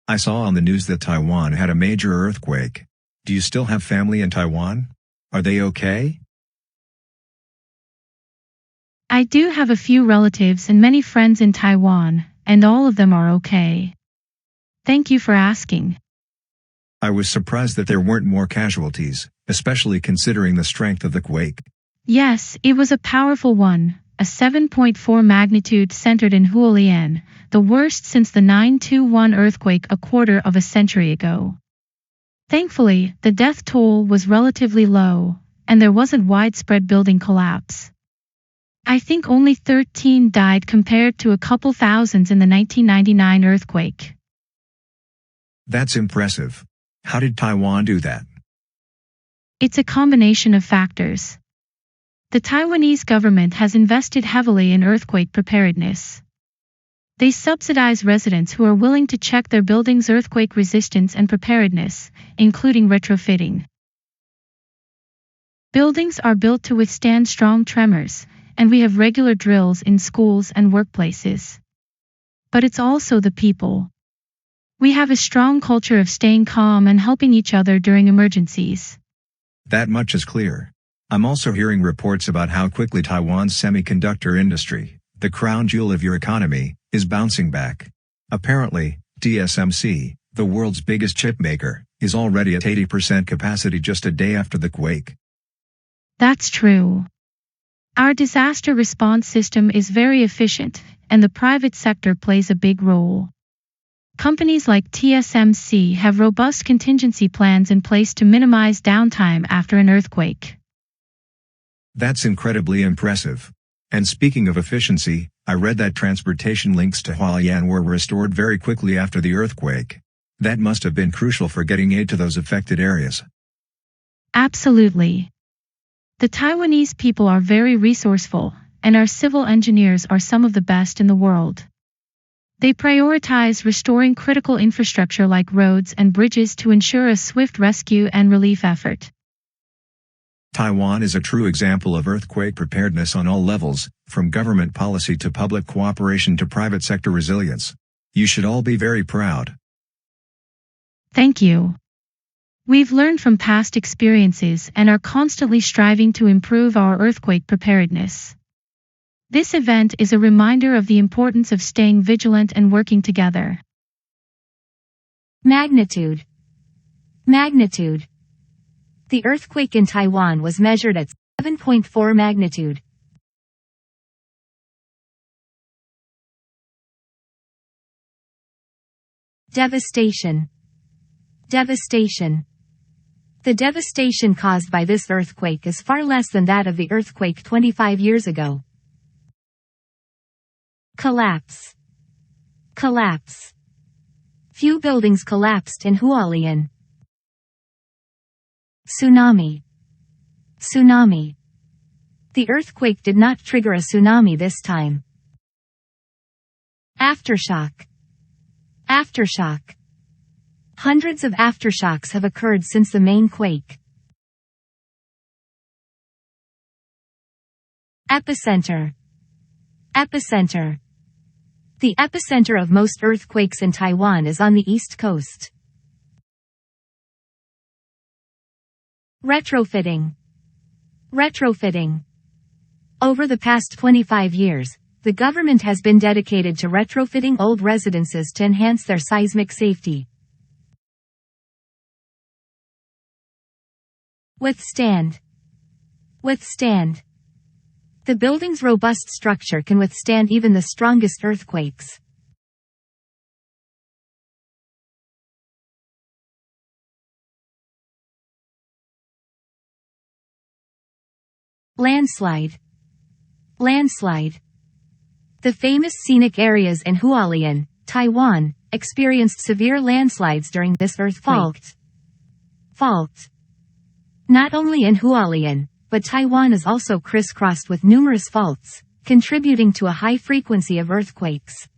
I saw on the news that Taiwan had a major earthquake. Do you still have family in Taiwan? Are they okay? I do have a few relatives and many friends in Taiwan, and all of them are okay. Thank you for asking. I was surprised that there weren't more casualties, especially considering the strength of the quake. Yes, it was a powerful one, a 7.4 magnitude centered in Hualien, the worst since the 9/21 earthquake a quarter of a century ago. Thankfully, the death toll was relatively low, and there wasn't widespread building collapse. I think only 13 died compared to a couple thousands in the 1999 earthquake. That's impressive. How did Taiwan do that? It's a combination of factors. The Taiwanese government has invested heavily in earthquake preparedness. They subsidize residents who are willing to check their building's earthquake resistance and preparedness, including retrofitting. Buildings are built to withstand strong tremors, and we have regular drills in schools and workplaces. But it's also the people. We have a strong culture of staying calm and helping each other during emergencies. That much is clear. I'm also hearing reports about how quickly Taiwan's semiconductor industry, the crown jewel of your economy, is bouncing back. Apparently, TSMC, the world's biggest chip maker, is already at 80% capacity just a day after the quake. That's true. Our disaster response system is very efficient, and the private sector plays a big role. Companies like TSMC have robust contingency plans in place to minimize downtime after an earthquake. That's incredibly impressive. And speaking of efficiency, I read that transportation links to Hualien were restored very quickly after the earthquake. That must have been crucial for getting aid to those affected areas. Absolutely. The Taiwanese people are very resourceful, and our civil engineers are some of the best in the world. They prioritize restoring critical infrastructure like roads and bridges to ensure a swift rescue and relief effort. Taiwan is a true example of earthquake preparedness on all levels, from government policy to public cooperation to private sector resilience. You should all be very proud. Thank you. We've learned from past experiences and are constantly striving to improve our earthquake preparedness. This event is a reminder of the importance of staying vigilant and working together. Magnitude. Magnitude. The earthquake in Taiwan was measured at 7.4 magnitude. Devastation. Devastation. The devastation caused by this earthquake is far less than that of the earthquake 25 years ago. Collapse. Collapse. Few buildings collapsed in Hualien. Tsunami. Tsunami. The earthquake did not trigger a tsunami this time. Aftershock. Aftershock. Hundreds of aftershocks have occurred since the main quake. Epicenter. Epicenter. The epicenter of most earthquakes in Taiwan is on the east coast. Retrofitting. Retrofitting. Over the past 25 years, the government has been dedicated to retrofitting old residences to enhance their seismic safety. Withstand. Withstand. The building's robust structure can withstand even the strongest earthquakes. Landslide. Landslide. The famous scenic areas in Hualien, Taiwan, experienced severe landslides during this earthquake. Fault. Not only in Hualien, but Taiwan is also crisscrossed with numerous faults, contributing to a high frequency of earthquakes.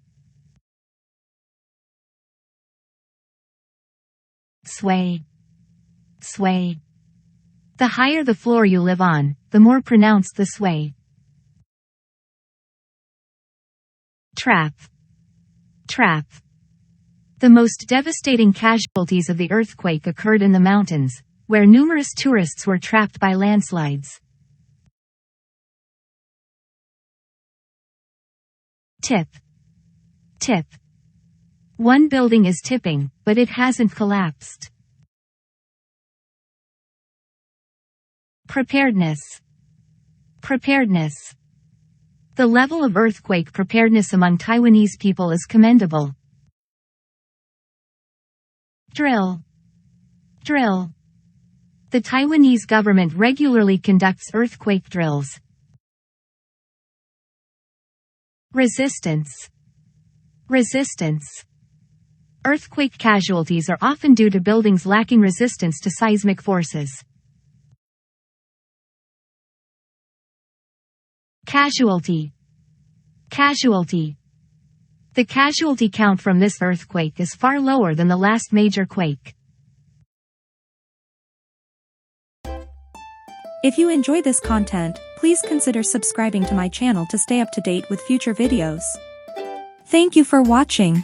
Sway. Sway. The higher the floor you live on, the more pronounced the sway. Trap. Trap. The most devastating casualties of the earthquake occurred in the mountains, where numerous tourists were trapped by landslides. Tip. Tip. One building is tipping, but it hasn't collapsed. Preparedness. Preparedness. The level of earthquake preparedness among Taiwanese people is commendable. Drill. Drill. The Taiwanese government regularly conducts earthquake drills. Resistance. Resistance. Earthquake casualties are often due to buildings lacking resistance to seismic forces. Casualty. Casualty. The casualty count from this earthquake is far lower than the last major quake. If you enjoy this content, please consider subscribing to my channel to stay up to date with future videos. Thank you for watching.